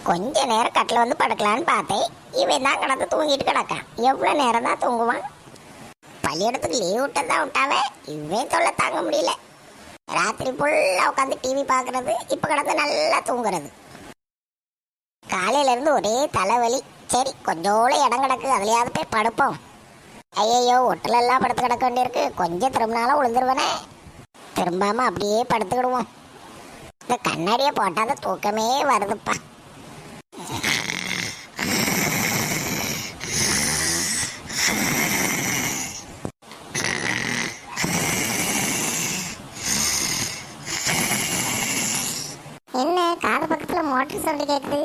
கொஞ்ச நேரம் கட்டில் வந்து படுக்கலான்னு பார்த்தேன். இவன் தான் கிடந்து தூங்கிட்டு கிடக்கான். எவ்வளோ நேரம் தான் தூங்குவான்? பள்ளியிடத்துக்கு லீவ் விட்டதான் விட்டாவே இவன் தொல்லை தாங்க முடியல. ராத்திரி ஃபுல்லாக உட்காந்து டிவி பார்க்கறது, இப்போ கிடந்து நல்லா தூங்குறது. காலையிலேருந்து ஒரே தலைவலி. சரி கொஞ்சோட இடம் கிடக்கு, அதுலையாவது போய் படுப்போம். ஐயையோ ஒட்டிலெல்லாம் படுத்து கிடக்க வேண்டியிருக்கு. கொஞ்சம் திரும்பினாலும் விழுந்துருவனே. திரும்பாம அப்படியே படுத்துக்கிடுவோம். இந்த கண்ணாடியை போட்டாத தூக்கமே வருதுப்பா. என்ன காது பக்கத்துல மோட்டர் சவுண்டு கேக்குது?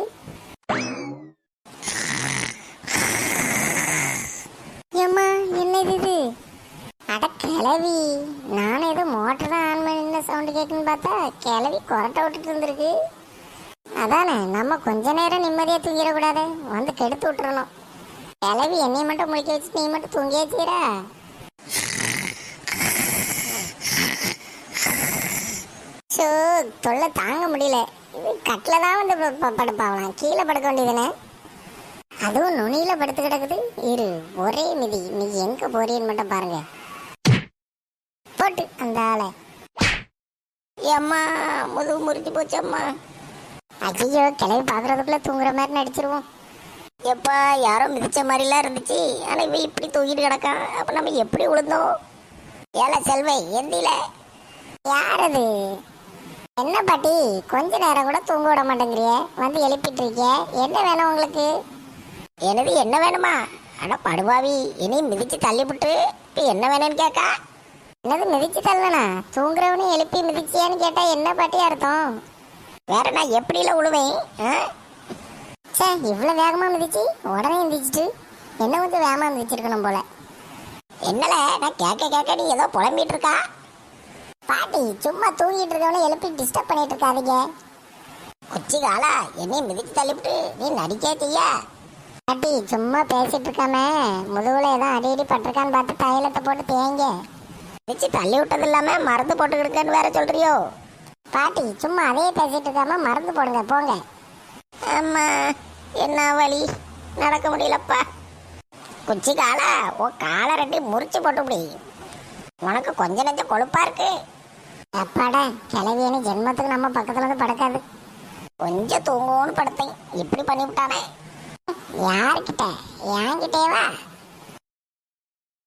ஏம்மா என்னது இது? அட கிளவி, நானும் ஏதோ மோட்டர் தான் ஆன் பண்ணி சவுண்டு கேட்குன்னு பார்த்தா கிளவி கொரட்டை விட்டுட்டு இருந்திருக்கு. அதானே, நம்ம கொஞ்ச நேரம் நிம்மதியாக தூங்கிடக்கூடாது, வந்து கெடுத்து விட்டுறணும். கிளவி என்னையை மட்டும் முழிக்க வச்சு நீ மட்டும் தூங்கியே தீரா. ஸோ தொல்லை தாங்க முடியல. இது கட்டில் தான் வந்து படுப்பாகலாம், கீழே படுக்க வேண்டியதுன்னு. அதுவும் நுனியில் படுத்து கிடக்குது. இரு ஒரே மிதி. நீ எங்கே போறீன்னு மட்டும் பாருங்க. போட்டு அந்த ஆளை. அம்மா முதுகு முறிஞ்சு போச்சு அம்மா. ஐயோ கிளவி பார்க்குறதுக்குள்ளே தூங்குற மாதிரி நடிச்சிருவோம். எப்பா யாரோ மிதிச்ச மாதிரிலாம் இருந்துச்சு. ஆனால் இவன் இப்படி தூங்கிட்டு கிடக்கான். அப்போ நம்ம எப்படி விழுந்தோம்? ஏல செல்வை எந்தில. யார் அது? என்ன பாட்டி கொஞ்ச நேரம் கூட தூங்க விட மாட்டேங்கிறிய, வந்து எழுப்பிட்டு இருக்கிய. என்ன வேணும் உங்களுக்கு? எனது என்ன வேணுமா? அட படுவாவி, இனி மிதிச்சு தள்ளிவிட்டு இப்போ என்ன வேணும்னு கேட்கா. என்னது மிதிச்சு தள்ளனா? தூங்குறவனே எழுப்பி மிதிச்சியான்னு கேட்டா என்ன பாட்டி அர்த்தம்? வேற நான் எப்படில விழுவேன்? சே இவ்வளோ வேகமாக மிதிச்சு உடனே மிதிச்சிட்டு என்ன கொஞ்சம் வேகமாக மிதிச்சிருக்கணும் போல. என்னல நான் கேட்க நீ ஏதோ புலம்பிட்டு இருக்கா? பாட்டி சும்மா தூங்கிட்டு இருக்கவனே எழுப்பி டிஸ்டர்ப் பண்ணிட்டு இருக்காதீங்க. கொச்சி காலா என்னையும் மிதிச்சு தள்ளிவிட்டு நீ நடிக்கே தீயா? பாட்டி சும்மா பேசிட்டு இருக்காம முதுகுல ஏதோ அடி பட்டிருக்கான்னு பார்த்து தைலத்தை போட்டு தேங்க. மிதிச்சு தள்ளி விட்டது இல்லாம மருந்து போட்டுக்கிடுங்கன்னு வேற சொல்றியோ? பாட்டி சும்மா அதையே பேசிட்டு இருக்காம மருந்து போடுங்க போங்க. ஆமா என்ன வலி, நடக்க முடியலப்பா. குச்சி காலா உன் காலை ரெண்டி முறிச்சு போட்டு முடி. உனக்கு கொஞ்ச நெஞ்ச கொழுப்பா இருக்கு. அப்பாடா கிளவியனு ஜென்மத்துக்கு நம்ம பக்கத்துல இருந்து படுக்காது. கொஞ்சம் தூங்குவோன்னு படுத்தேன், இப்படி பண்ணி விட்டானே. யாருக்கிட்ட? என்கிட்டேவா?